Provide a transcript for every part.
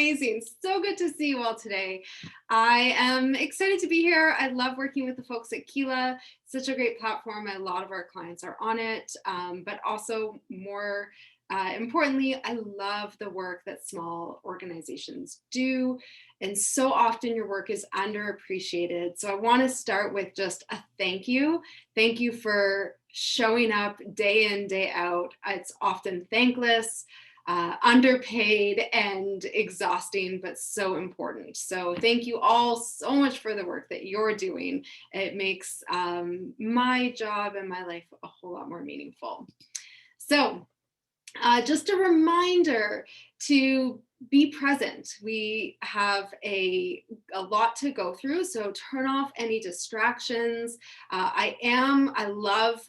amazing. So good to see you all today. I am excited to be here. I love working with the folks at Keela. Such a great platform. A lot of our clients are on it, but also more importantly, I love the work that small organizations do. And so often your work is underappreciated. So I want to start with just a thank you. Thank you for showing up day in, day out. It's often thankless, underpaid, and exhausting, but so important. So thank you all so much for the work that you're doing. It makes my job and my life a whole lot more meaningful. So just a reminder to be present. We have a lot to go through, so turn off any distractions. I love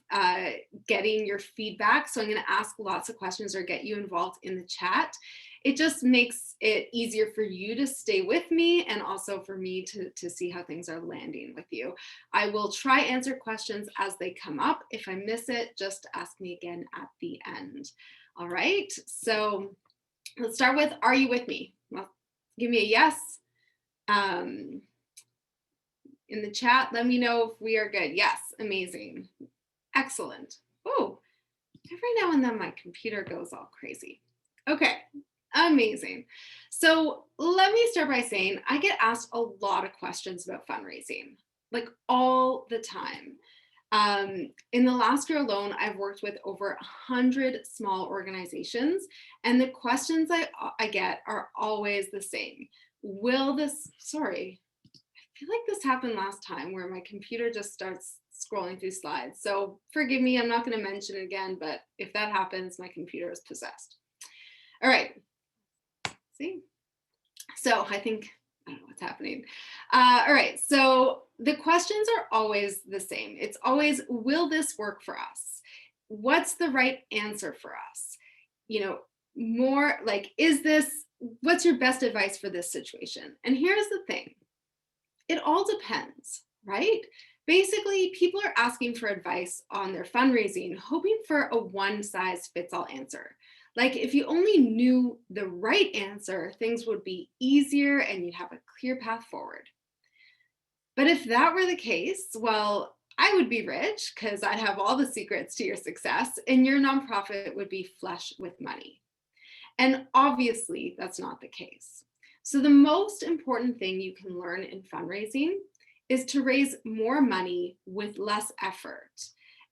getting your feedback, so I'm going to ask lots of questions or get you involved in the chat. It just makes it easier for you to stay with me and also for me to see how things are landing with you. I will try answer questions as they come up. If I miss it, just ask me again at the end. All right, so let's start with, are you with me? Well, give me a yes. In the chat, let me know if we are good. Yes, amazing. Excellent. Oh, every now and then my computer goes all crazy. Okay, amazing. So let me start by saying I get asked a lot of questions about fundraising, like all the time. In the last year alone, I've worked with over 100 small organizations, and the questions I get are always the same. Will this, sorry, I feel like this happened last time where my computer just starts scrolling through slides. So forgive me, I'm not going to mention it again, but if that happens, my computer is possessed. All right, see? So I don't know what's happening. All right, so the questions are always the same. It's always, will this work for us? What's the right answer for us? You know, more like, what's your best advice for this situation? And here's the thing, it all depends, right? Basically, people are asking for advice on their fundraising, hoping for a one-size-fits-all answer. Like if you only knew the right answer, things would be easier and you'd have a clear path forward. But if that were the case, well, I would be rich because I'd have all the secrets to your success and your nonprofit would be flush with money. And obviously, that's not the case. So the most important thing you can learn in fundraising is to raise more money with less effort.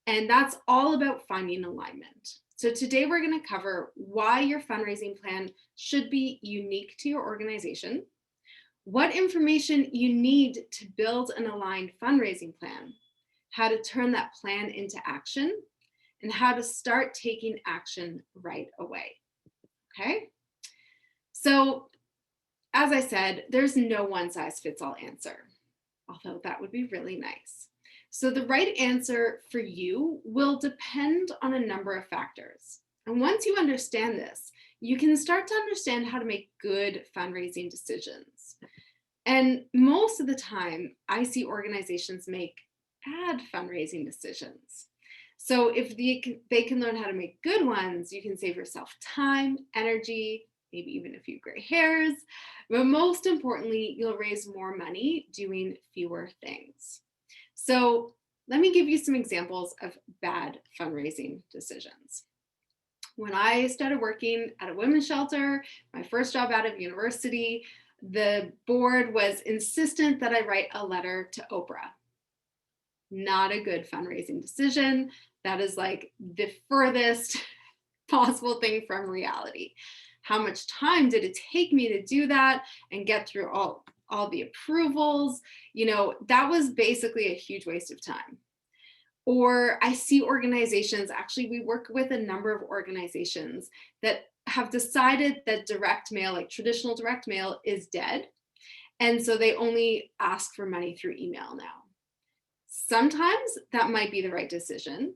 And that's all about finding alignment. So today we're going to cover why your fundraising plan should be unique to your organization, what information you need to build an aligned fundraising plan, how to turn that plan into action, and how to start taking action right away. Okay? So as I said, there's no one-size-fits-all answer, although that would be really nice. So the right answer for you will depend on a number of factors. And once you understand this, you can start to understand how to make good fundraising decisions. And most of the time, I see organizations make bad fundraising decisions. So if they can learn how to make good ones, you can save yourself time, energy, maybe even a few gray hairs. But most importantly, you'll raise more money doing fewer things. So let me give you some examples of bad fundraising decisions. When I started working at a women's shelter, my first job out of university, the board was insistent that I write a letter to Oprah. Not a good fundraising decision. That is like the furthest possible thing from reality. How much time did it take me to do that and get through all the approvals? You know, that was basically a huge waste of time. Or I see organizations, actually we work with a number of organizations that have decided that direct mail, like traditional direct mail, is dead. And so they only ask for money through email now. Sometimes that might be the right decision,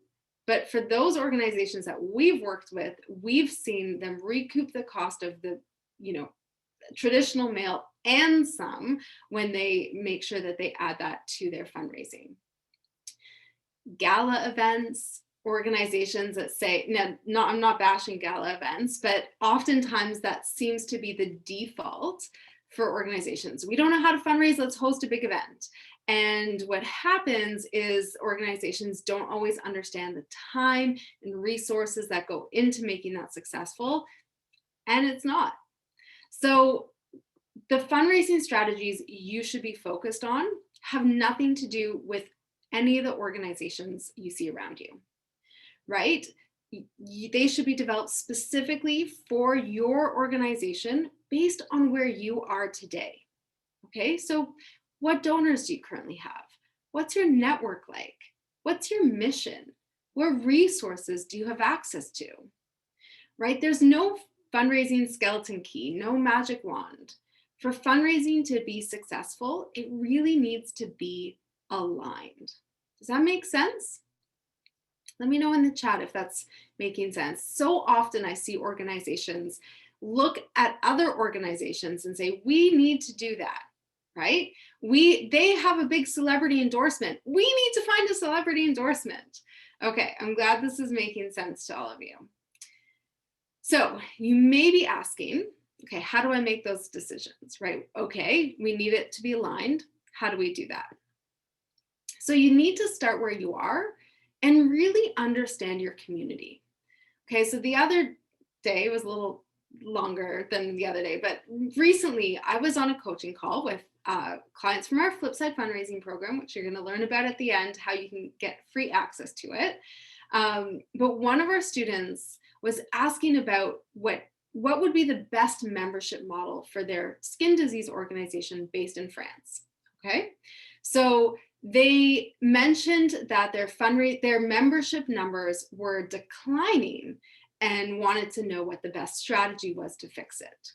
but for those organizations that we've worked with, we've seen them recoup the cost of the, traditional mail and some when they make sure that they add that to their fundraising. Gala events, organizations that say, no, I'm not bashing gala events, but oftentimes that seems to be the default for organizations. We don't know how to fundraise, let's host a big event. And what happens is organizations don't always understand the time and resources that go into making that successful, and it's not. So the fundraising strategies you should be focused on have nothing to do with any of the organizations you see around you, right? They should be developed specifically for your organization based on where you are today. Okay, so what donors do you currently have? What's your network like? What's your mission? What resources do you have access to? Right? There's no fundraising skeleton key, no magic wand. For fundraising to be successful, it really needs to be aligned. Does that make sense? Let me know in the chat if that's making sense. So often I see organizations look at other organizations and say, we need to do that, right? They have a big celebrity endorsement. We need to find a celebrity endorsement. Okay, I'm glad this is making sense to all of you. So you may be asking, okay, how do I make those decisions, right? Okay, we need it to be aligned. How do we do that? So you need to start where you are and really understand your community. Okay, so the other day was a little longer than the other day, but recently I was on a coaching call with clients from our Flipside Fundraising program, which you're going to learn about at the end, how you can get free access to it. But one of our students was asking about what would be the best membership model for their skin disease organization based in France. Okay, so they mentioned that their membership numbers were declining and wanted to know what the best strategy was to fix it.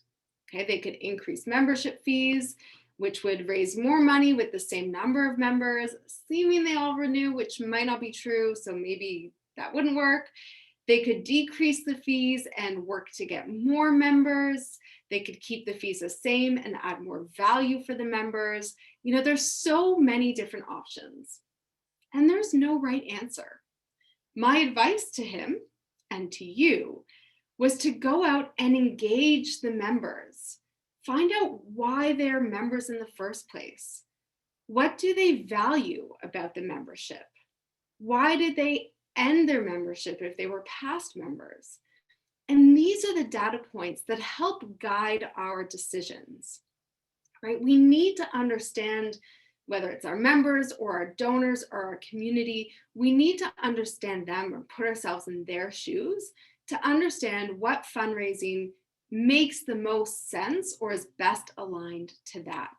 Okay, they could increase membership fees, which would raise more money with the same number of members, assuming they all renew, which might not be true, so maybe that wouldn't work. They could decrease the fees and work to get more members. They could keep the fees the same and add more value for the members. You know, there's so many different options, and there's no right answer. My advice to him and to you was to go out and engage the members. Find out why they're members in the first place. What do they value about the membership? Why did they end their membership if they were past members? And these are the data points that help guide our decisions, right? We need to understand whether it's our members or our donors or our community, we need to understand them or put ourselves in their shoes to understand what fundraising makes the most sense or is best aligned to that.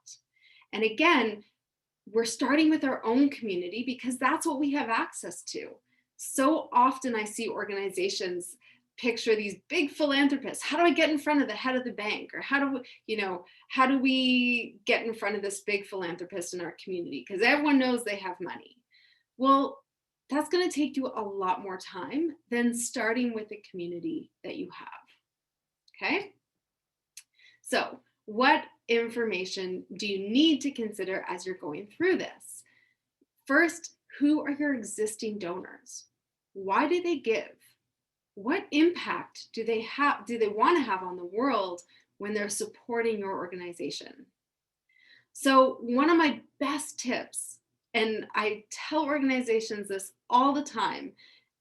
And again, we're starting with our own community because that's what we have access to. So often I see organizations picture these big philanthropists. How do I get in front of the head of the bank? Or how do we get in front of this big philanthropist in our community? Because everyone knows they have money. Well, that's going to take you a lot more time than starting with the community that you have. Okay? So, what information do you need to consider as you're going through this? First, who are your existing donors? Why do they give? What impact do they want to have on the world when they're supporting your organization? So one of my best tips, and I tell organizations this all the time,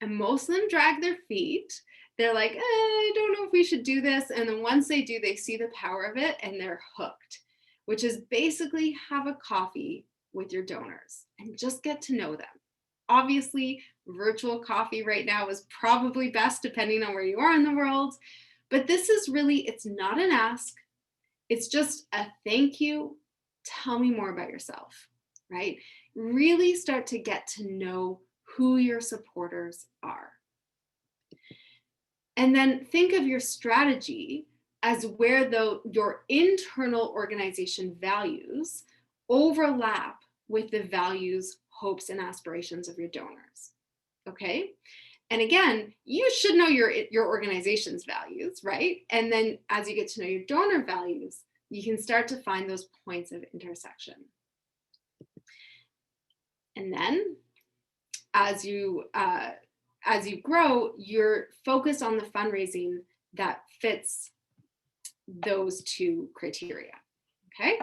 and most of them drag their feet. They're like, I don't know if we should do this. And then once they do, they see the power of it and they're hooked, which is basically have a coffee with your donors and just get to know them. Obviously, virtual coffee right now is probably best depending on where you are in the world. But this is really, it's not an ask. It's just a thank you. Tell me more about yourself, right? Really start to get to know who your supporters are. And then think of your strategy as where your internal organization values overlap with the values, hopes, and aspirations of your donors. Okay? And again, you should know your organization's values, right? And then as you get to know your donor values, you can start to find those points of intersection. And then as you as you grow, you're focused on the fundraising that fits those two criteria. Okay.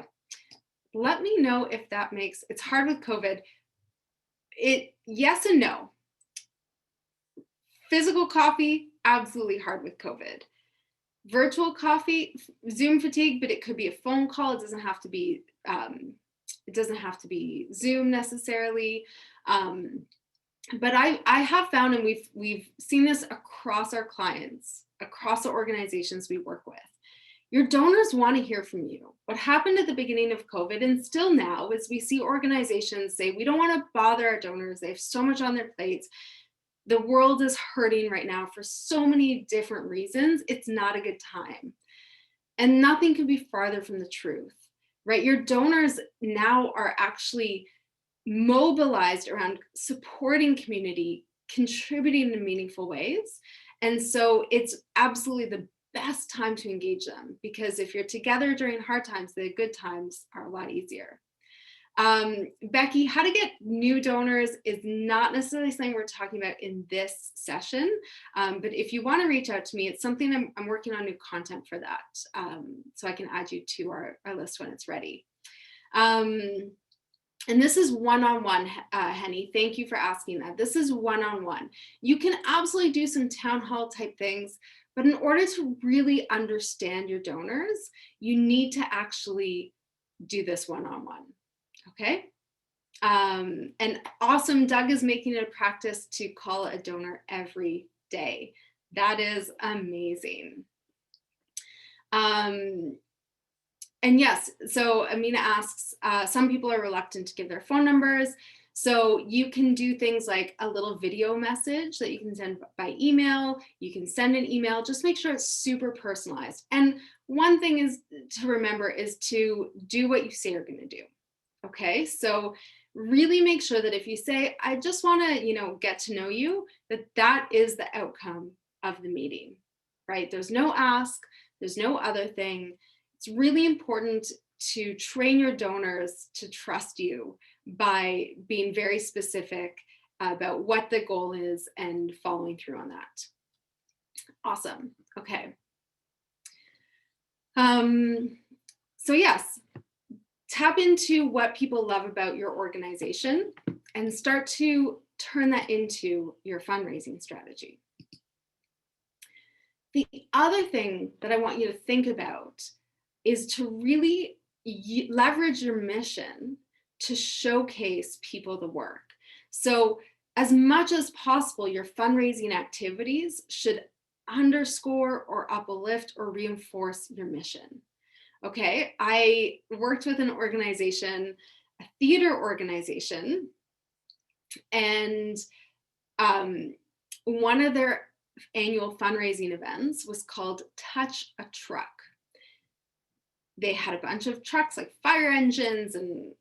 Let me know if that makes, it's hard with COVID. Yes and no. Physical coffee, absolutely hard with COVID. Virtual coffee, Zoom fatigue, but it could be a phone call. It doesn't have to be Zoom necessarily. But I have found, and we've seen this across our clients, across the organizations we work with, your donors want to hear from you. What happened at the beginning of COVID, and still now, is we see organizations say, we don't want to bother our donors. They have so much on their plates. The world is hurting right now for so many different reasons. It's not a good time. And nothing could be farther from the truth, right? Your donors now are actually mobilized around supporting community, contributing in meaningful ways. And so it's absolutely the best time to engage them, because if you're together during hard times, the good times are a lot easier. Becky, how to get new donors is not necessarily something we're talking about in this session, but if you want to reach out to me, it's something I'm working on new content for that, so I can add you to our list when it's ready. And this is one-on-one, Henny. Thank you for asking that. This is one-on-one. You can absolutely do some town hall type things, but in order to really understand your donors, you need to actually do this one-on-one. Okay. And awesome. Doug is making it a practice to call a donor every day. That is amazing. And yes, so Amina asks, some people are reluctant to give their phone numbers. So you can do things like a little video message that you can send by email. You can send an email, just make sure it's super personalized. And one thing is to remember is to do what you say you're going to do. Okay, so really make sure that if you say, I just want to, get to know you, that is the outcome of the meeting, right? There's no ask, there's no other thing. It's really important to train your donors to trust you by being very specific about what the goal is and following through on that. Awesome. Okay. So yes, tap into what people love about your organization and start to turn that into your fundraising strategy. The other thing that I want you to think about is to really leverage your mission to showcase people the work. So as much as possible, your fundraising activities should underscore or uplift or reinforce your mission. Okay, I worked with an organization, a theater organization, and one of their annual fundraising events was called Touch a Truck. They had a bunch of trucks like fire engines and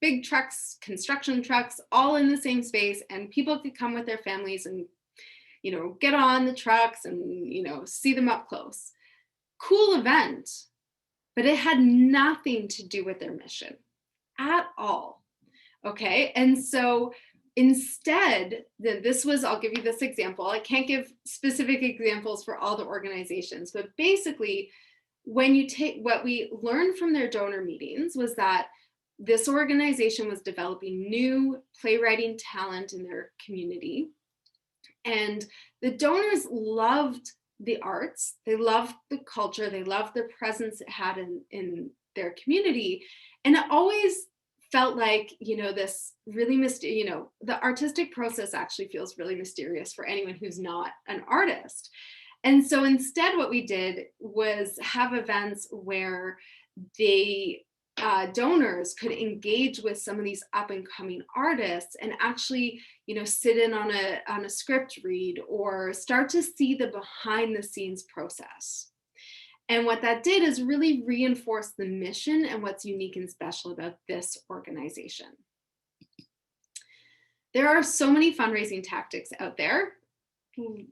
big trucks, construction trucks, all in the same space, and people could come with their families and get on the trucks and see them up close. Cool event, but it had nothing to do with their mission at all. Okay, and so instead, I'll give you this example. I can't give specific examples for all the organizations, but basically, what we learned from their donor meetings was that this organization was developing new playwriting talent in their community. And the donors loved the arts, they loved the culture, they loved the presence it had in their community. And it always felt like, this really the artistic process actually feels really mysterious for anyone who's not an artist. And so instead what we did was have events where the donors could engage with some of these up and coming artists and actually, sit in on a script read or start to see the behind the scenes process. And what that did is really reinforce the mission and what's unique and special about this organization. There are so many fundraising tactics out there,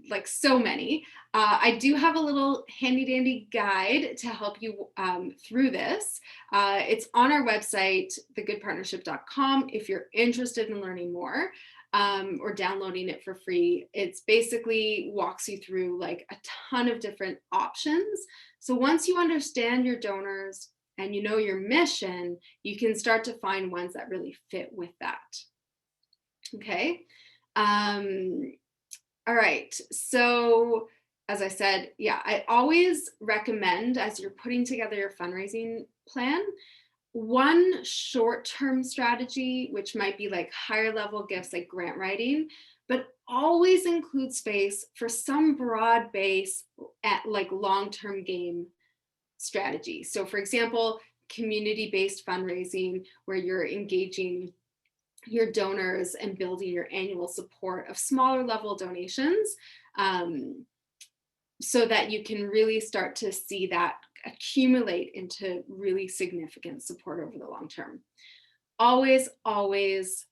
like so many. I do have a little handy dandy guide to help you through this. It's on our website, thegoodpartnership.com, if you're interested in learning more. or downloading it for free. It's basically walks you through like a ton of different options. So once you understand your donors and you know your mission, you can start to find ones that really fit with that. Okay. All right. So as I said, yeah, I always recommend as you're putting together your fundraising plan, one short-term strategy, which might be like higher level gifts like grant writing, but always include space for some broad base at like long-term game strategy. So for example, community-based fundraising where you're engaging your donors and building your annual support of smaller level donations, so that you can really start to see that accumulate into really significant support over the long term. Always, always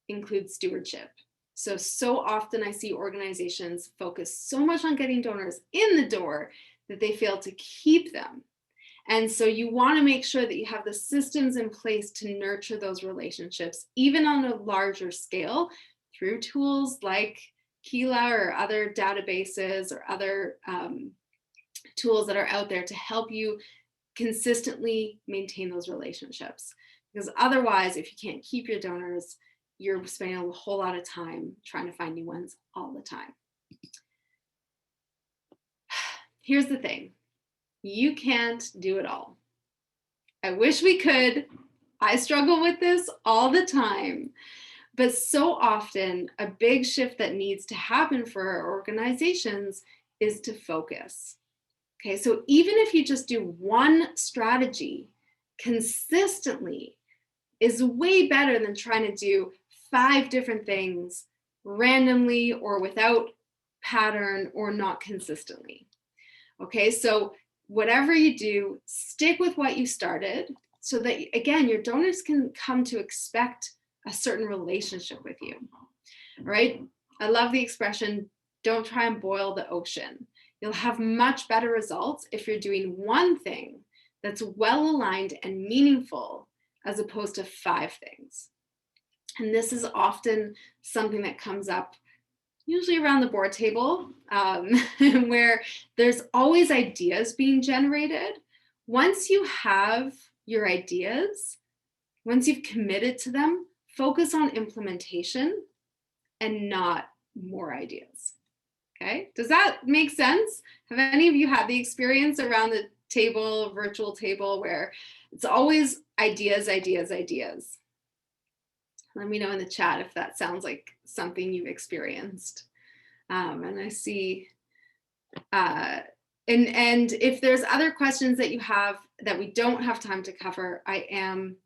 include stewardship. So often I see organizations focus so much on getting donors in the door that they fail to keep them. And so you want to make sure that you have the systems in place to nurture those relationships, even on a larger scale, through tools like Keela or other databases or other tools that are out there to help you consistently maintain those relationships. Because otherwise, if you can't keep your donors, you're spending a whole lot of time trying to find new ones all the time. Here's the thing. You can't do it all. I wish we could. I struggle with this all the time. But so often, a big shift that needs to happen for our organizations is to focus. Okay, so even if you just do one strategy consistently is way better than trying to do 5 different things randomly or without pattern or not consistently. Okay, so whatever you do, stick with what you started so that, again, your donors can come to expect a certain relationship with you, right? I love the expression, don't try and boil the ocean. You'll have much better results if you're doing one thing that's well aligned and meaningful as opposed to 5 things. And this is often something that comes up usually around the board table, where there's always ideas being generated. Once you have your ideas, once you've committed to them, focus on implementation and not more ideas. Okay, does that make sense? Have any of you had the experience around the table, virtual table, where it's always ideas, ideas, ideas? Let me know in the chat if that sounds like something you've experienced. And I see, and if there's other questions that you have that we don't have time to cover, I am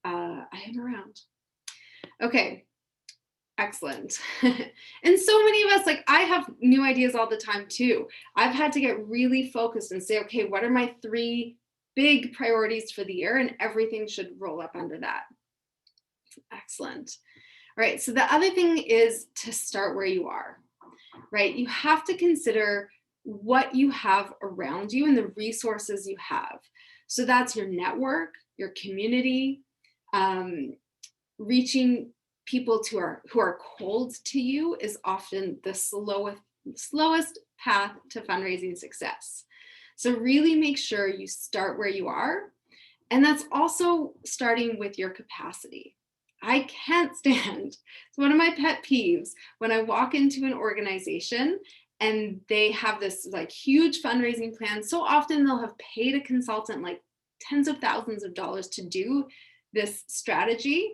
around. Okay, excellent. And so many of us, like I have new ideas all the time too. I've had to get really focused and say, okay, what are my 3 big priorities for the year? And everything should roll up under that. Excellent. All right, so the other thing is to start where you are, right? You have to consider what you have around you and the resources you have. So that's your network, your community, reaching people who are cold to you is often the slowest path to fundraising success. So really make sure you start where you are. And that's also starting with your capacity. I can't stand, it's one of my pet peeves, when I walk into an organization and they have this like huge fundraising plan. So often they'll have paid a consultant like tens of thousands of dollars to do this strategy,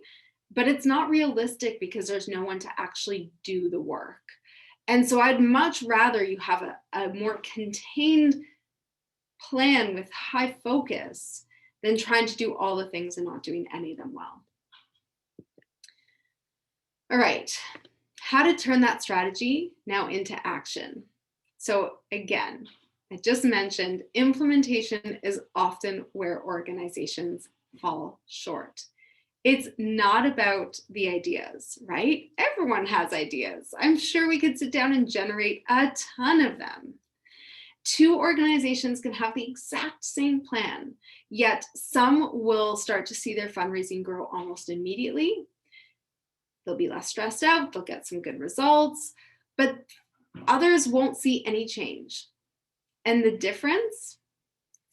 but it's not realistic because there's no one to actually do the work. And so I'd much rather you have a more contained plan with high focus than trying to do all the things and not doing any of them well. All right, how to turn that strategy now into action. So again, I just mentioned implementation is often where organizations fall short. It's not about the ideas, right? Everyone has ideas. I'm sure we could sit down and generate a ton of them. 2 organizations can have the exact same plan, yet some will start to see their fundraising grow almost immediately, they'll be less stressed out, they'll get some good results, but others won't see any change. And the difference,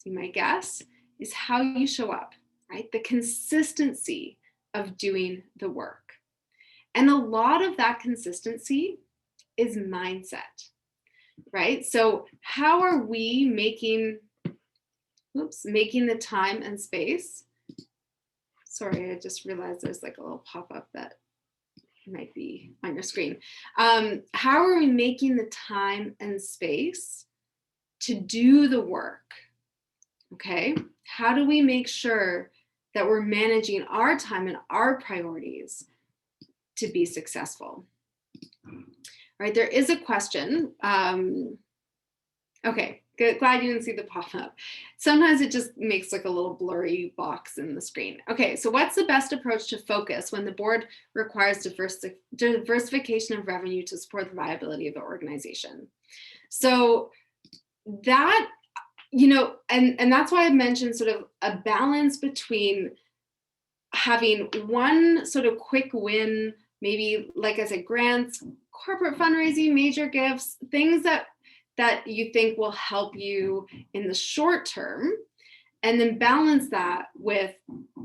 you might guess, is how you show up, right? The consistency of doing the work. And a lot of that consistency is mindset, right? So how are we making the time and space? Sorry, I just realized there's like a little pop-up that might be on your screen. How are we making the time and space to do the work? Okay, how do we make sure that we're managing our time and our priorities to be successful? Right, there is a question. Okay, good. Glad you didn't see the pop-up. Sometimes it just makes like a little blurry box in the screen. Okay, so what's the best approach to focus when the board requires diversification of revenue to support the viability of the organization? So that, you know, and that's why I mentioned sort of a balance between having one sort of quick win, maybe like I said, grants, corporate fundraising, major gifts, things that you think will help you in the short term, and then balance that with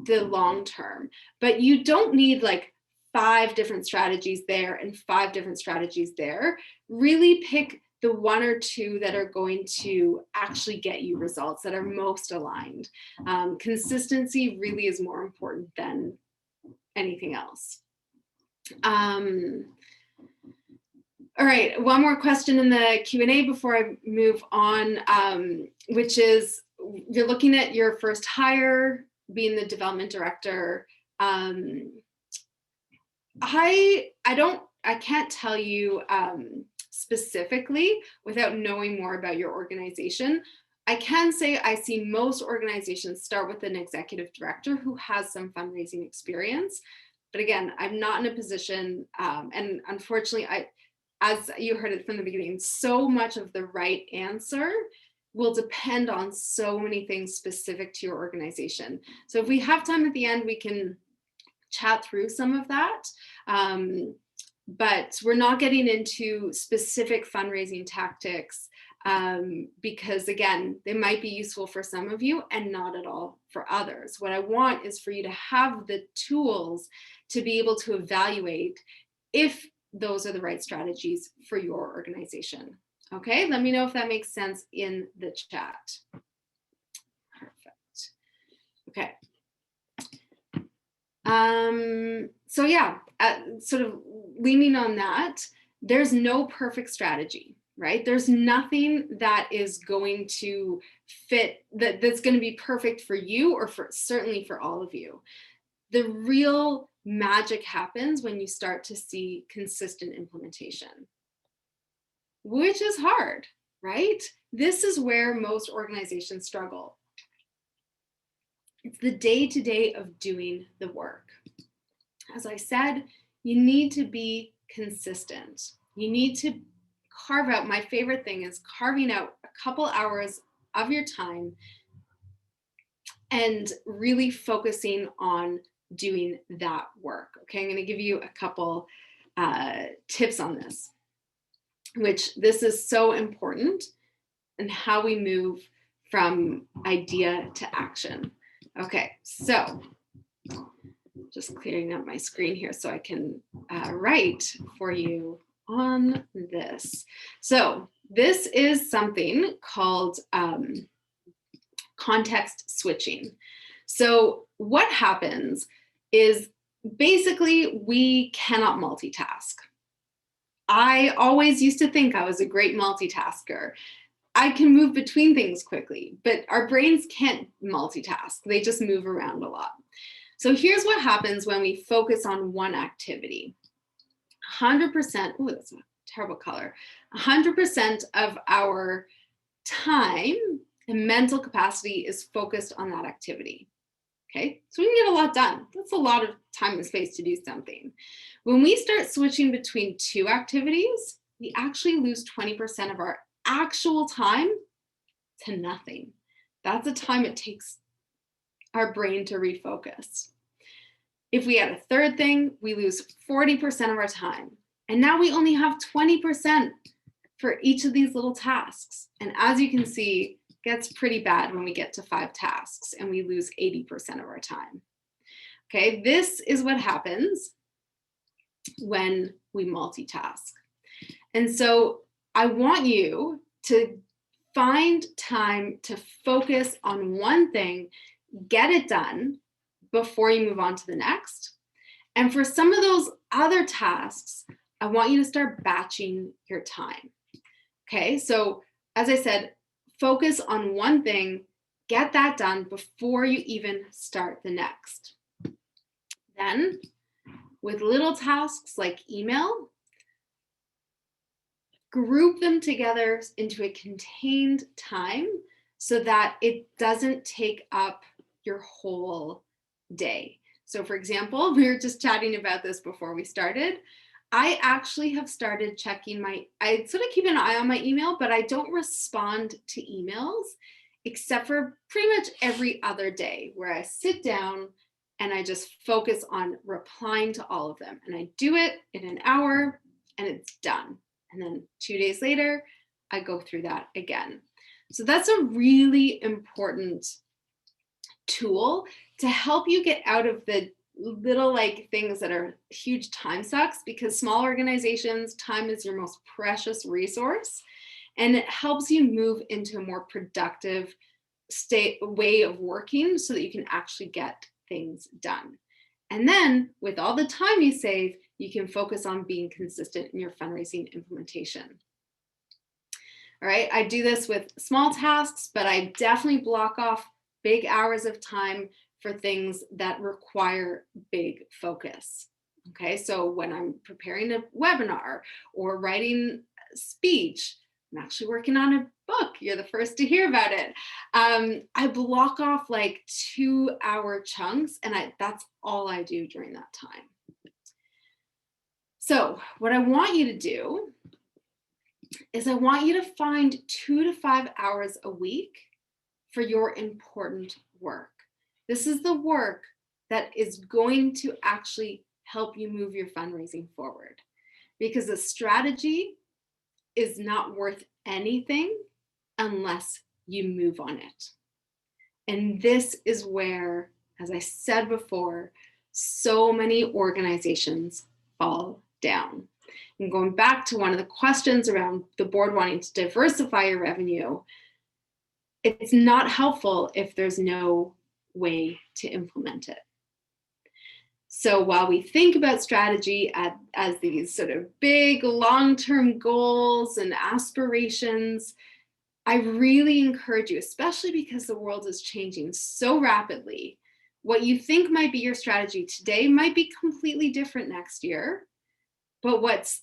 the long term. But you don't need like 5 different strategies there and 5 different strategies there. Really pick the 1 or 2 that are going to actually get you results that are most aligned. Consistency really is more important than anything else. All right, one more question in the Q&A before I move on, which is, you're looking at your first hire, being the development director. I can't tell you specifically without knowing more about your organization. I can say I see most organizations start with an executive director who has some fundraising experience. But again, I'm not in a position, and unfortunately, as you heard it from the beginning, so much of the right answer will depend on so many things specific to your organization. So if we have time at the end, we can chat through some of that. But we're not getting into specific fundraising tactics because, again, they might be useful for some of you and not at all for others. What I want is for you to have the tools to be able to evaluate if those are the right strategies for your organization. Okay, let me know if that makes sense in the chat. Perfect. Okay. So yeah, sort of leaning on that, there's no perfect strategy, right? There's nothing that is going to fit, that's going to be perfect for you or certainly for all of you. The real magic happens when you start to see consistent implementation, which is hard, right? This is where most organizations struggle. It's the day-to-day of doing the work. As I said, you need to be consistent. You need to carve out, my favorite thing is carving out a couple hours of your time and really focusing on doing that work. Okay, I'm going to give you a couple tips on this, which this is so important and how we move from idea to action. Okay, so just clearing up my screen here so I can write for you on this. So this is something called context switching. So what happens is basically we cannot multitask. I always used to think I was a great multitasker. I can move between things quickly, but our brains can't multitask. They just move around a lot. So here's what happens when we focus on one activity. 100%, oh, that's a terrible color. 100% of our time and mental capacity is focused on that activity. Okay, so we can get a lot done. That's a lot of time and space to do something. When we start switching between 2 activities, we actually lose 20% of our actual time to nothing. That's the time it takes our brain to refocus. If we add a third thing, we lose 40% of our time. And now we only have 20% for each of these little tasks. And as you can see, it gets pretty bad when we get to 5 tasks and we lose 80% of our time. Okay, this is what happens when we multitask. And so I want you to find time to focus on one thing, get it done before you move on to the next. And for some of those other tasks, I want you to start batching your time. Okay, so as I said, focus on one thing, get that done before you even start the next. Then, with little tasks like email, group them together into a contained time so that it doesn't take up your whole day. So for example, we were just chatting about this before we started. I actually have started checking I sort of keep an eye on my email, but I don't respond to emails except for pretty much every other day, where I sit down and I just focus on replying to all of them. And I do it in an hour and it's done. And then 2 days later, I go through that again. So that's a really important tool to help you get out of the little things that are huge time sucks, because small organizations, time is your most precious resource, and it helps you move into a more productive way of working so that you can actually get things done. And then with all the time you save, you can focus on being consistent in your fundraising implementation. All right, I do this with small tasks, but I definitely block off big hours of time for things that require big focus. Okay, so when I'm preparing a webinar or writing a speech, I'm actually working on a book, you're the first to hear about it. I block off 2-hour chunks, and that's all I do during that time. So what I want you to do is I want you to find 2 to 5 hours a week for your important work. This is the work that is going to actually help you move your fundraising forward, because a strategy is not worth anything unless you move on it. And this is where, as I said before, so many organizations fall down. And going back to one of the questions around the board wanting to diversify your revenue, it's not helpful if there's no way to implement it. So while we think about strategy as these sort of big long-term goals and aspirations, I really encourage you, especially because the world is changing so rapidly, what you think might be your strategy today might be completely different next year. But what's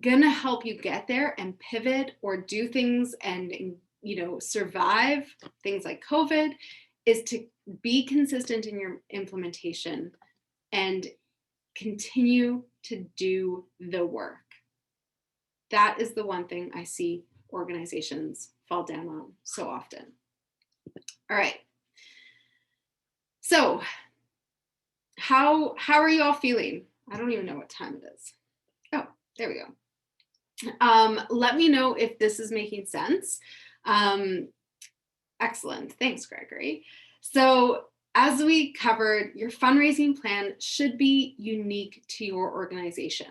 gonna help you get there and pivot or do things and survive things like COVID is to be consistent in your implementation and continue to do the work. That is the one thing I see organizations fall down on so often. All right. So how are you all feeling? I don't even know what time it is. Oh, there we go. Let me know if this is making sense. Excellent. Thanks, Gregory. So as we covered, your fundraising plan should be unique to your organization,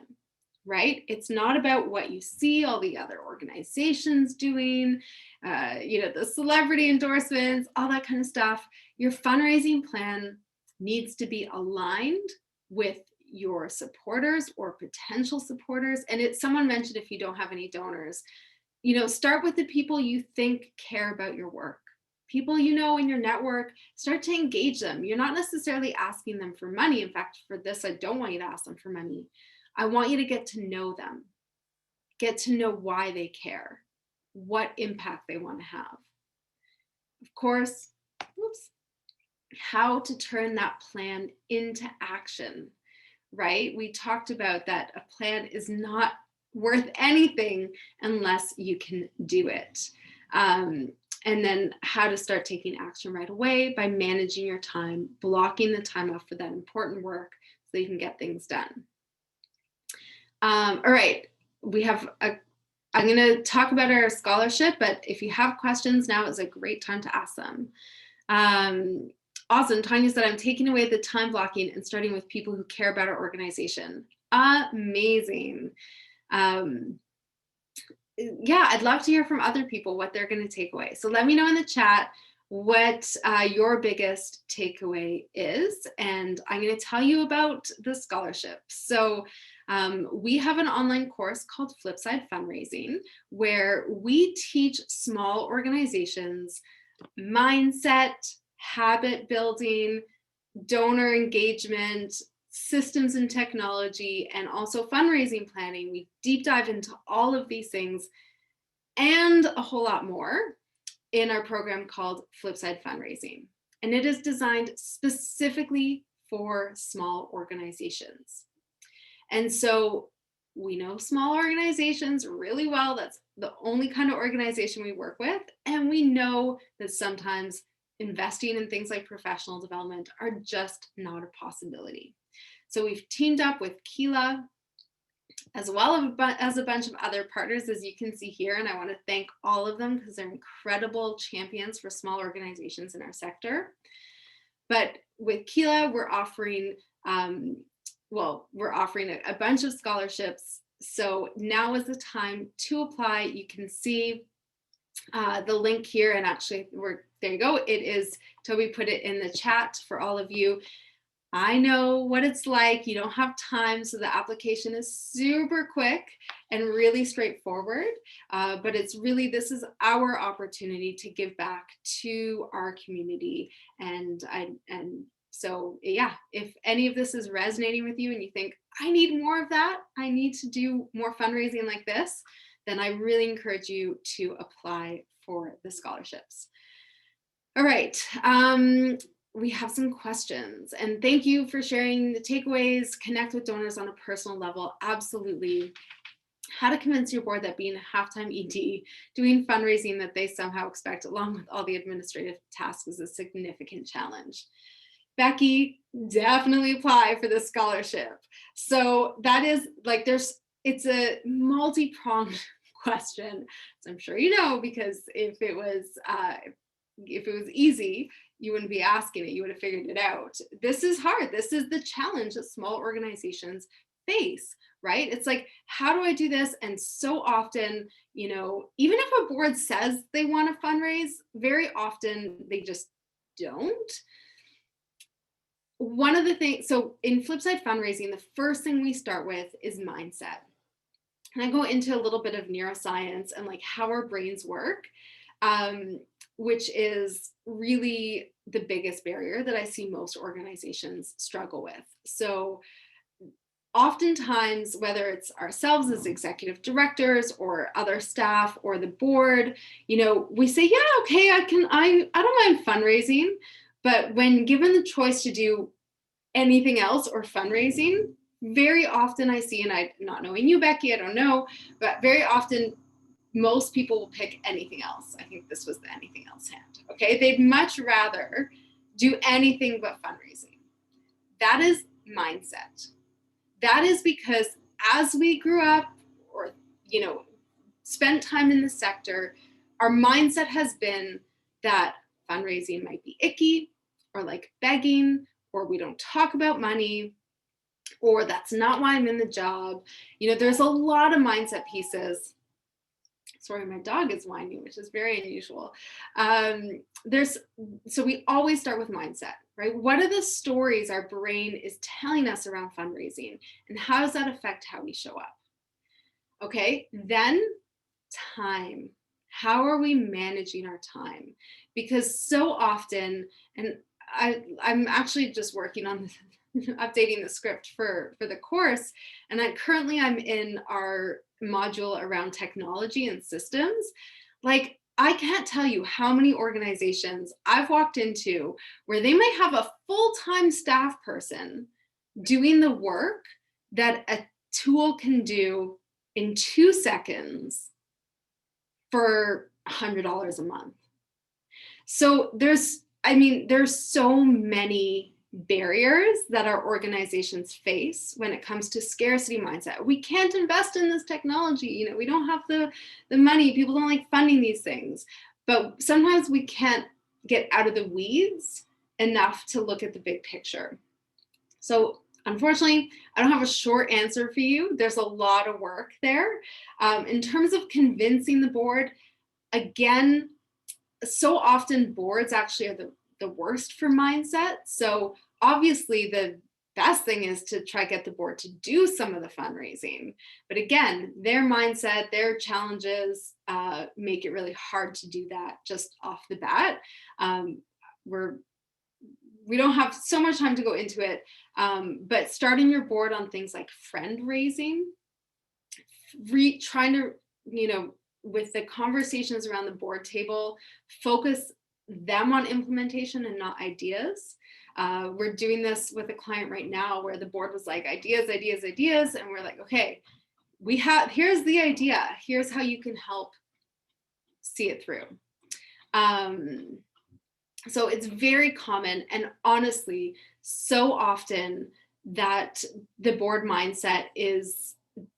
right? It's not about what you see all the other organizations doing, the celebrity endorsements, all that kind of stuff. Your fundraising plan needs to be aligned with your supporters or potential supporters. And someone mentioned, if you don't have any donors, start with the people you think care about your work. People in your network, start to engage them. You're not necessarily asking them for money. In fact, for this, I don't want you to ask them for money. I want you to get to know them, get to know why they care, what impact they want to have. Of course, how to turn that plan into action, right? We talked about that a plan is not worth anything unless you can do it. And then how to start taking action right away by managing your time, blocking the time off for that important work, so you can get things done. All right, I'm going to talk about our scholarship, but if you have questions, now is a great time to ask them. Awesome. Tanya said, I'm taking away the time blocking and starting with people who care about our organization. Amazing. Yeah, I'd love to hear from other people what they're going to take away. So let me know in the chat what your biggest takeaway is, and I'm going to tell you about the scholarship. So we have an online course called Flipside Fundraising, where we teach small organizations mindset, habit building, donor engagement, systems and technology, and also fundraising planning. We deep dive into all of these things and a whole lot more in our program called Flipside Fundraising. And it is designed specifically for small organizations. And so we know small organizations really well. That's the only kind of organization we work with. And we know that sometimes investing in things like professional development are just not a possibility. So we've teamed up with Keela, as well as a bunch of other partners, as you can see here. And I want to thank all of them because they're incredible champions for small organizations in our sector. But with Keela, we're offering, we're offering a bunch of scholarships. So now is the time to apply. You can see the link here, and actually there you go. It is, Toby put it in the chat for all of you. I know what it's like. You don't have time, so the application is super quick and really straightforward. But it's really, this is our opportunity to give back to our community. And so, yeah, if any of this is resonating with you and you think, I need more of that, I need to do more fundraising like this, then I really encourage you to apply for the scholarships. All right. We have some questions, and thank you for sharing the takeaways. Connect with donors on a personal level. Absolutely. How to convince your board that being a half-time ED, doing fundraising that they somehow expect along with all the administrative tasks is a significant challenge. Becky, definitely apply for this scholarship. So that is like, it's a multi-pronged question, as I'm sure you know, because if it was easy, you wouldn't be asking it, you would have figured it out. This is hard. This is the challenge that small organizations face, right? It's like, how do I do this? And so often, you know, even if a board says they want to fundraise, very often they just don't. One of the things, so in Flipside Fundraising, the first thing we start with is mindset. And I go into a little bit of neuroscience and like how our brains work, which is really the biggest barrier that I see most organizations struggle with. So oftentimes, whether it's ourselves as executive directors or other staff or the board, you know, we say, yeah, okay, I don't mind fundraising. But when given the choice to do anything else or fundraising, very often I see, and I, not knowing you, Becky, I don't know, but very often most people will pick anything else. I think this was the anything else hand. Okay, they'd much rather do anything but fundraising. That is mindset. That is because as we grew up or, you know, spent time in the sector, our mindset has been that fundraising might be icky or like begging, or we don't talk about money, or that's not why I'm in the job. You know, there's a lot of mindset pieces. Sorry, my dog is whining, which is very unusual. So we always start with mindset, right? What are the stories our brain is telling us around fundraising, and how does that affect how we show up? Okay, then time. How are we managing our time? Because so often, and I'm actually just working on updating the script for the course, and currently I'm in our module around technology and systems. Like, I can't tell you how many organizations I've walked into where they might have a full-time staff person doing the work that a tool can do in 2 seconds for $100 a month. So there's so many barriers that our organizations face when it comes to scarcity mindset. We can't invest in this technology. You know, we don't have the money. People don't like funding these things. But sometimes we can't get out of the weeds enough to look at the big picture. So unfortunately, I don't have a short answer for you. There's a lot of work there. In terms of convincing the board, again, so often boards actually are the worst for mindset. So obviously the best thing is to try to get the board to do some of the fundraising. But again, their mindset, their challenges make it really hard to do that just off the bat. We don't have so much time to go into it, but starting your board on things like friend raising, trying to, you know, with the conversations around the board table, focus them on implementation and not ideas. We're doing this with a client right now where the board was like, ideas, ideas, ideas. And we're like, okay, here's the idea. Here's how you can help see it through. So it's very common, and honestly, so often that the board mindset is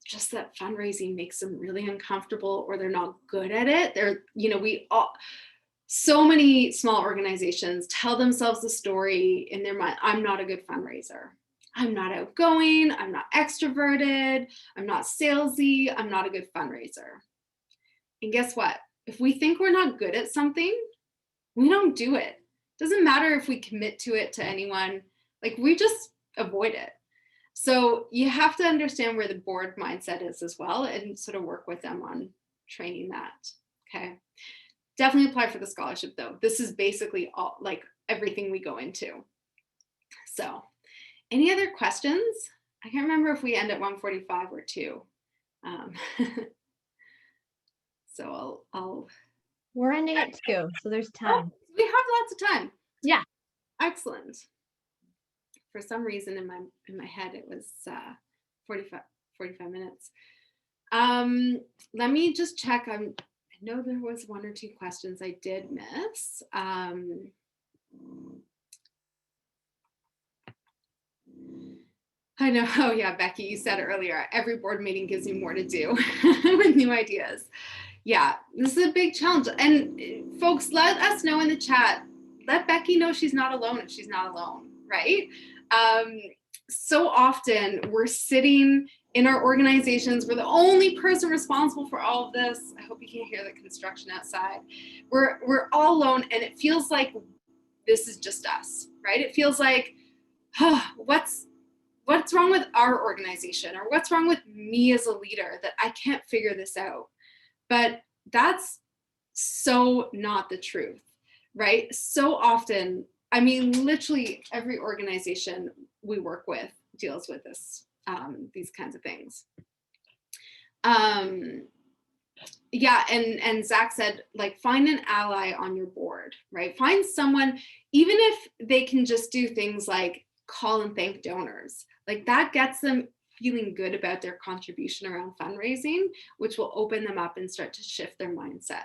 just that fundraising makes them really uncomfortable, or they're not good at it. So many small organizations tell themselves the story in their mind, I'm not a good fundraiser. I'm not outgoing, I'm not extroverted, I'm not salesy, I'm not a good fundraiser. And guess what? If we think we're not good at something, we don't do it. Doesn't matter if we commit to it to anyone, like we just avoid it. So you have to understand where the board mindset is as well and sort of work with them on training that. Okay. Definitely apply for the scholarship though. This is basically all, like everything we go into. So any other questions? I can't remember if we end at 1:45 or 2. So I'll. We're ending at 2, so there's time. Oh, we have lots of time. Yeah. Excellent. For some reason in my head it was 45 minutes. Let me just check. I know there was 1 or 2 questions I did miss. I know. Oh yeah, Becky, you said earlier, every board meeting gives you more to do with new ideas. Yeah, this is a big challenge. And folks, let us know in the chat. Let Becky know she's not alone if she's not alone, right? So often we're sitting in our organizations, we're the only person responsible for all of this. I hope you can't hear the construction outside. We're all alone, and it feels like this is just us, right? It feels like, what's wrong with our organization, or what's wrong with me as a leader that I can't figure this out? But that's so not the truth, right? So often, I mean, literally every organization we work with deals with this, these kinds of things. Yeah, and Zach said, like, find an ally on your board, right? Find someone, even if they can just do things like call and thank donors, like that gets them feeling good about their contribution around fundraising, which will open them up and start to shift their mindset.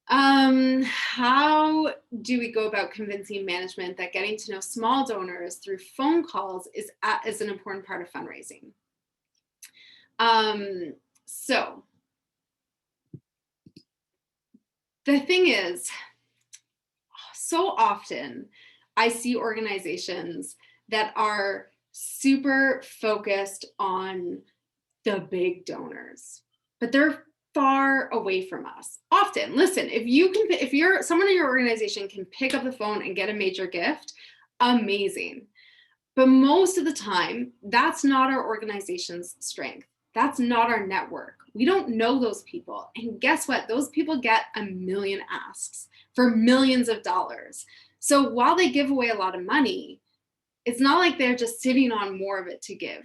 How do we go about convincing management that getting to know small donors through phone calls is an important part of fundraising? So the thing is, so often I see organizations that are super focused on the big donors, but they're far away from us. Often, listen, if you're someone in your organization can pick up the phone and get a major gift, amazing. But most of the time, that's not our organization's strength. That's not our network. We don't know those people. And guess what? Those people get a million asks for millions of dollars. So while they give away a lot of money, it's not like they're just sitting on more of it to give.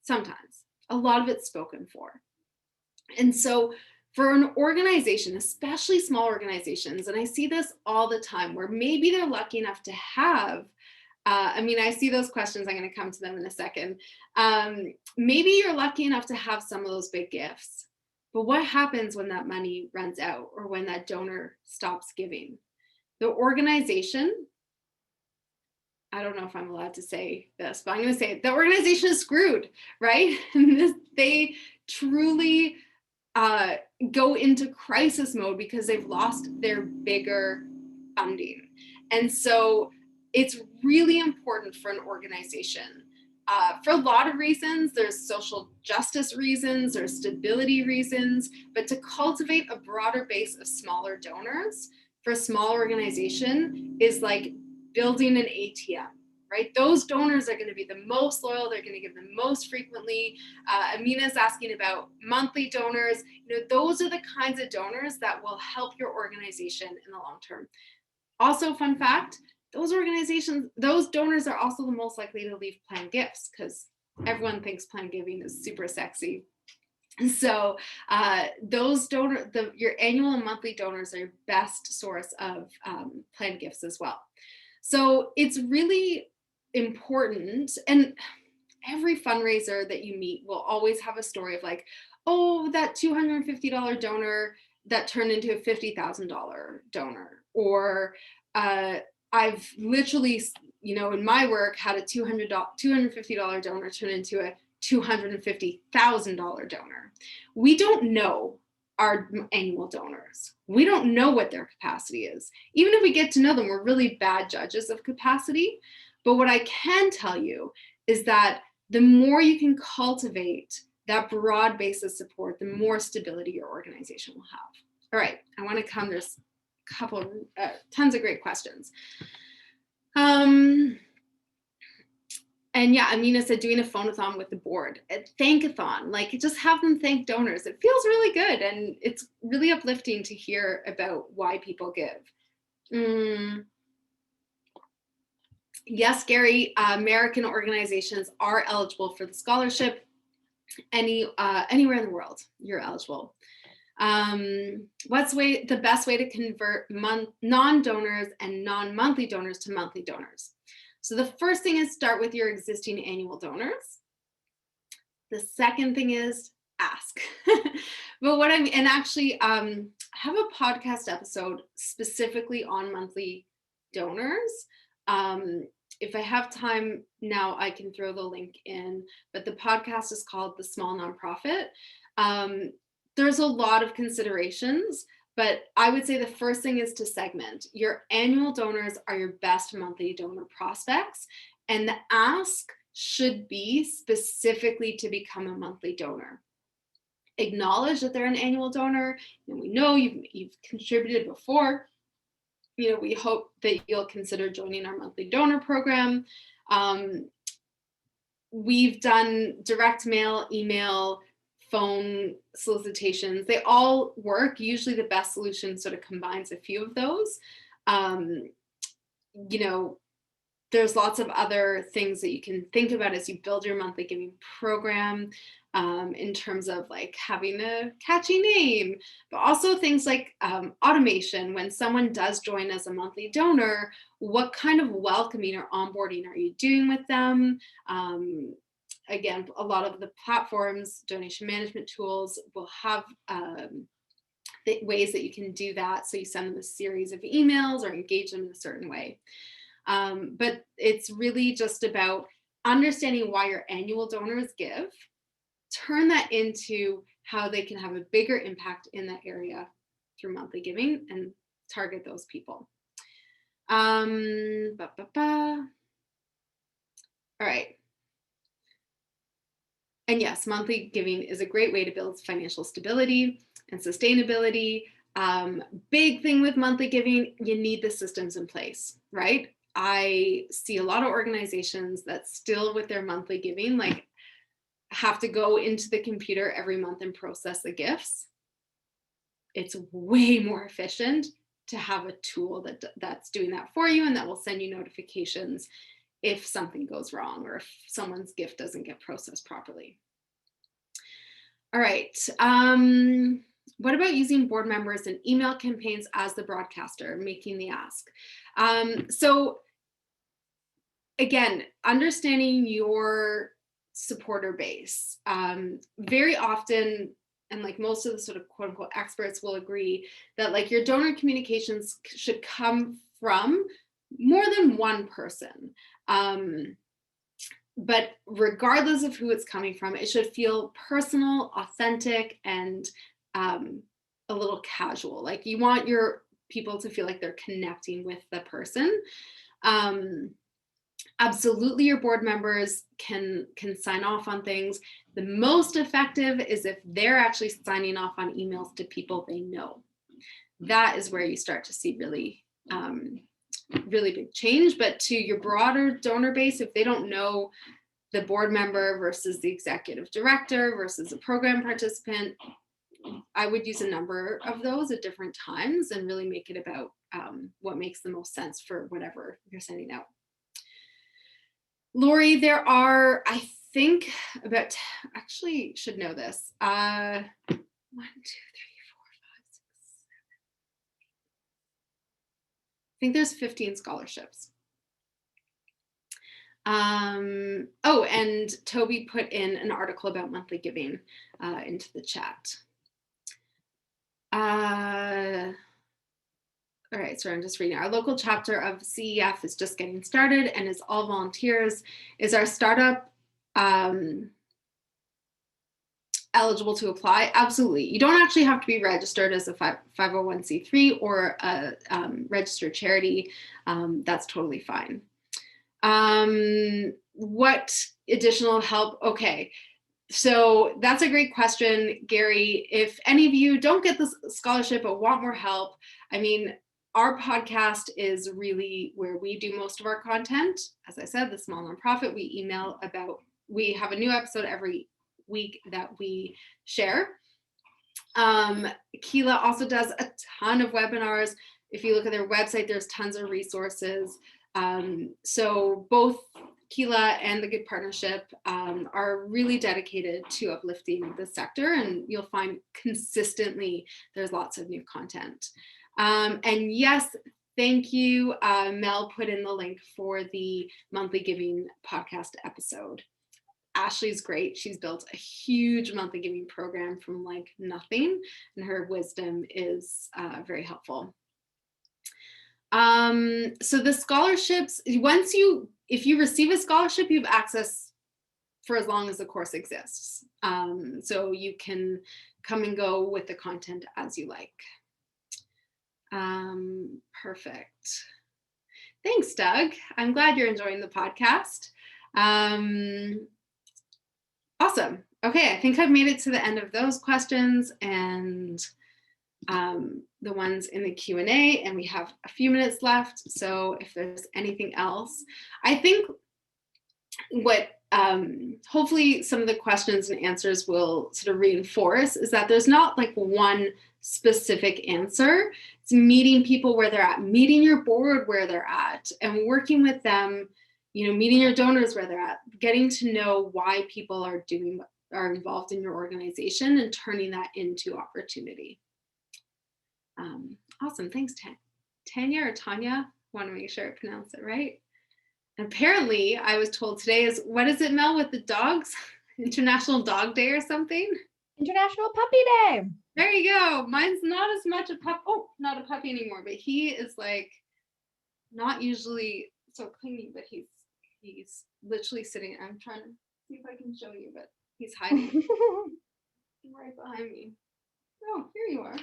Sometimes a lot of it's spoken for. And so for an organization, especially small organizations, and I see this all the time, where maybe they're lucky enough to have, I see those questions, I'm going to come to them in a second. Maybe you're lucky enough to have some of those big gifts, but what happens when that money runs out or when that donor stops giving? The organization I don't know if I'm allowed to say this, but I'm going to say it. The organization is screwed, right? They truly go into crisis mode because they've lost their bigger funding. And so it's really important for an organization for a lot of reasons. There's social justice reasons, there's stability reasons, but to cultivate a broader base of smaller donors for a small organization is like building an ATM, right? Those donors are going to be the most loyal. They're going to give the most frequently. Amina's asking about monthly donors. Those are the kinds of donors that will help your organization in the long term. Also, fun fact, those donors are also the most likely to leave planned gifts because everyone thinks planned giving is super sexy. So your annual and monthly donors are your best source of planned gifts as well. So it's really important, and every fundraiser that you meet will always have a story of like, oh, that $250 donor that turned into a $50,000 donor, or I've literally, in my work had a $250 donor turn into a $250,000 donor. We don't know our annual donors. We don't know what their capacity is. Even if we get to know them, we're really bad judges of capacity. But what I can tell you is that the more you can cultivate that broad base of support, the more stability your organization will have. All right, I want to come, there's a couple, tons of great questions. And yeah, Amina said doing a phone-a-thon with the board, a thank-a-thon, like just have them thank donors. It feels really good, and it's really uplifting to hear about why people give. Yes, Gary, American organizations are eligible for the scholarship. Anywhere in the world, you're eligible. What's the best way to convert non-donors and non-monthly donors to monthly donors? So the first thing is start with your existing annual donors. The second thing is ask. But and actually I have a podcast episode specifically on monthly donors. If I have time now, I can throw the link in, but the podcast is called The Small Nonprofit. There's a lot of considerations, but I would say the first thing is to segment. Your annual donors are your best monthly donor prospects, and the ask should be specifically to become a monthly donor. Acknowledge that they're an annual donor, and we know you've contributed before. We hope that you'll consider joining our monthly donor program. We've done direct mail, email, phone solicitations. They all work. Usually the best solution sort of combines a few of those. There's lots of other things that you can think about as you build your monthly giving program, in terms of like having a catchy name, but also things like automation. When someone does join as a monthly donor, what kind of welcoming or onboarding are you doing with them? Again, a lot of the platforms, donation management tools will have ways that you can do that. So you send them a series of emails or engage them in a certain way. But it's really just about understanding why your annual donors give, turn that into how they can have a bigger impact in that area through monthly giving, and target those people. All right. And yes, monthly giving is a great way to build financial stability and sustainability. Big thing with monthly giving, you need the systems in place, right? I see a lot of organizations that still with their monthly giving, like have to go into the computer every month and process the gifts. It's way more efficient to have a tool that's doing that for you, and that will send you notifications if something goes wrong or if someone's gift doesn't get processed properly. All right. What about using board members and email campaigns as the broadcaster, making the ask? So again, understanding your supporter base. Very often, and like most of the sort of quote unquote experts will agree that like your donor communications should come from more than one person. But regardless of who it's coming from, it should feel personal, authentic, and a little casual. Like you want your people to feel like they're connecting with the person. Absolutely, your board members can sign off on things. The most effective is if they're actually signing off on emails to people they know. That is where you start to see really big change. But to your broader donor base, if they don't know the board member versus the executive director versus a program participant, I would use a number of those at different times and really make it about what makes the most sense for whatever you're sending out. Lori, there are, I think, about, actually should know this, 1, 2, 3, 4, 5, 6, 7. I think there's 15 scholarships. Oh, and Toby put in an article about monthly giving into the chat. All right, so I'm just reading. Our local chapter of CEF is just getting started and is all volunteers. Is our startup eligible to apply? Absolutely. You don't actually have to be registered as a 501c3 or a registered charity. That's totally fine. What additional help? Okay. So that's a great question, Gary. If any of you don't get this scholarship but want more help, I mean, our podcast is really where we do most of our content. As I said, the small nonprofit, we have a new episode every week that we share. Keela also does a ton of webinars. If you look at their website, there's tons of resources. So both Keela and the Good Partnership are really dedicated to uplifting the sector, and you'll find consistently there's lots of new content. And yes, thank you. Mel put in the link for the monthly giving podcast episode. Ashley's great. She's built a huge monthly giving program from like nothing, and her wisdom is very helpful. So the scholarships, if you receive a scholarship, you have access for as long as the course exists. So you can come and go with the content as you like. Perfect. Thanks, Doug. I'm glad you're enjoying the podcast. Awesome. Okay, I think I've made it to the end of those questions and the ones in the Q&A, and we have a few minutes left. So if there's anything else, I think what hopefully some of the questions and answers will sort of reinforce is that there's not like one specific answer. It's meeting people where they're at, meeting your board where they're at, and working with them, meeting your donors where they're at, getting to know why people are involved in your organization and turning that into opportunity. Awesome. Thanks, Tanya or Tanya. Want to make sure I pronounce it right. And apparently, I was told today is, what is it, Mel, with the dogs? International Dog Day or something? International Puppy Day. There you go. Mine's not as much not a puppy anymore, but he is like not usually so clingy, but he's literally sitting. I'm trying to see if I can show you, but he's hiding right behind me. Oh, here you are.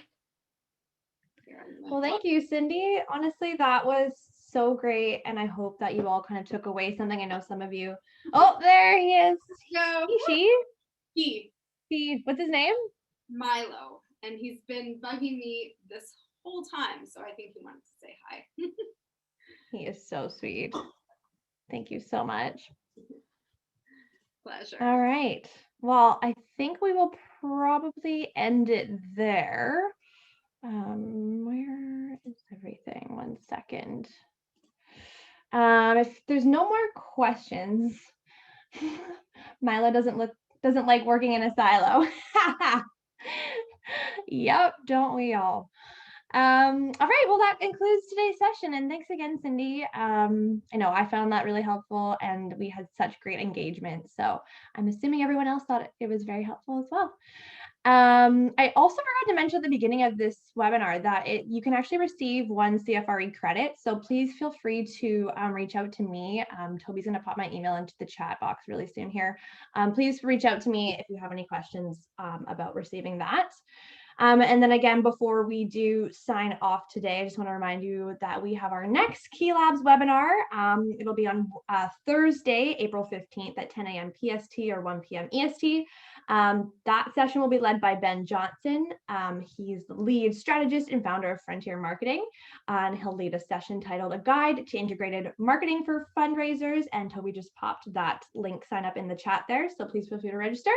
Well, thank you, Cindy. Honestly, that was so great, and I hope that you all kind of took away something. I know some of you. Oh, there he is. No. He. What's his name? Milo, and he's been bugging me this whole time, so I think he wanted to say hi. He is so sweet. Thank you so much. Pleasure. All right. Well, I think we will probably end it there. Where is everything? 1 second. If there's no more questions, Milo doesn't like working in a silo. Yep, don't we all? All right, well, that concludes today's session. And thanks again, Cindy. I know I found that really helpful and we had such great engagement. So I'm assuming everyone else thought it was very helpful as well. I also forgot to mention at the beginning of this webinar that you can actually receive 1 CFRE credit. So please feel free to reach out to me. Toby's going to pop my email into the chat box really soon here. Please reach out to me if you have any questions about receiving that. And then again, before we do sign off today, I just want to remind you that we have our next Key Labs webinar. It'll be on Thursday, April 15th at 10 a.m. PST or 1 p.m. EST. That session will be led by Ben Johnson. He's the lead strategist and founder of Frontier Marketing. And he'll lead a session titled A Guide to Integrated Marketing for Fundraisers. And Toby just popped that link sign up in the chat there. So please feel free to register.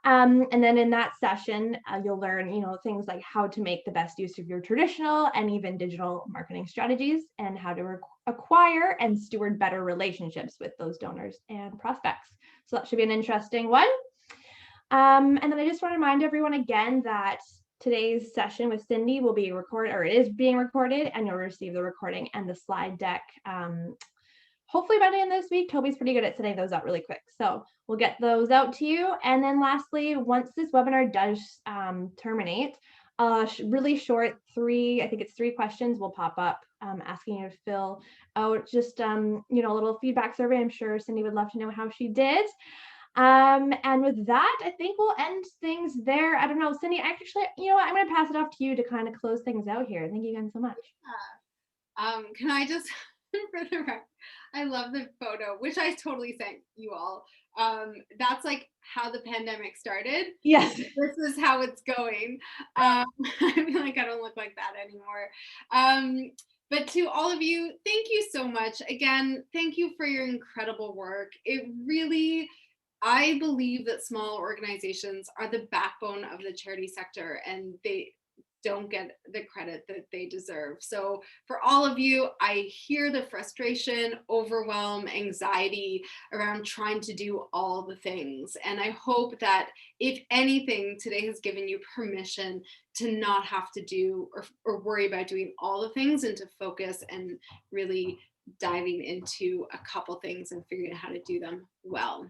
And then in that session, you'll learn, things like how to make the best use of your traditional and even digital marketing strategies and how to acquire and steward better relationships with those donors and prospects. So that should be an interesting one. And then I just want to remind everyone again that today's session with Cindy will be recorded, or it is being recorded, and you'll receive the recording and the slide deck hopefully by the end of this week. Toby's pretty good at sending those out really quick. So we'll get those out to you. And then lastly, once this webinar does terminate, really short I think it's 3 questions will pop up asking you to fill out just, a little feedback survey. I'm sure Cindy would love to know how she did. And with that, I think we'll end things there. I don't know, Cindy, actually, I'm going to pass it off to you to kind of close things out here. Thank you again so much. Can I just, for the record, I love the photo, which I totally sent you all. That's like how the pandemic started. Yes. This is how it's going. I feel like I don't look like that anymore. But to all of you, thank you so much. Again, thank you for your incredible work. It really, I believe that small organizations are the backbone of the charity sector, and they don't get the credit that they deserve. So for all of you, I hear the frustration, overwhelm, anxiety around trying to do all the things. And I hope that if anything, today has given you permission to not have to do or worry about doing all the things, and to focus and really diving into a couple things and figuring out how to do them well.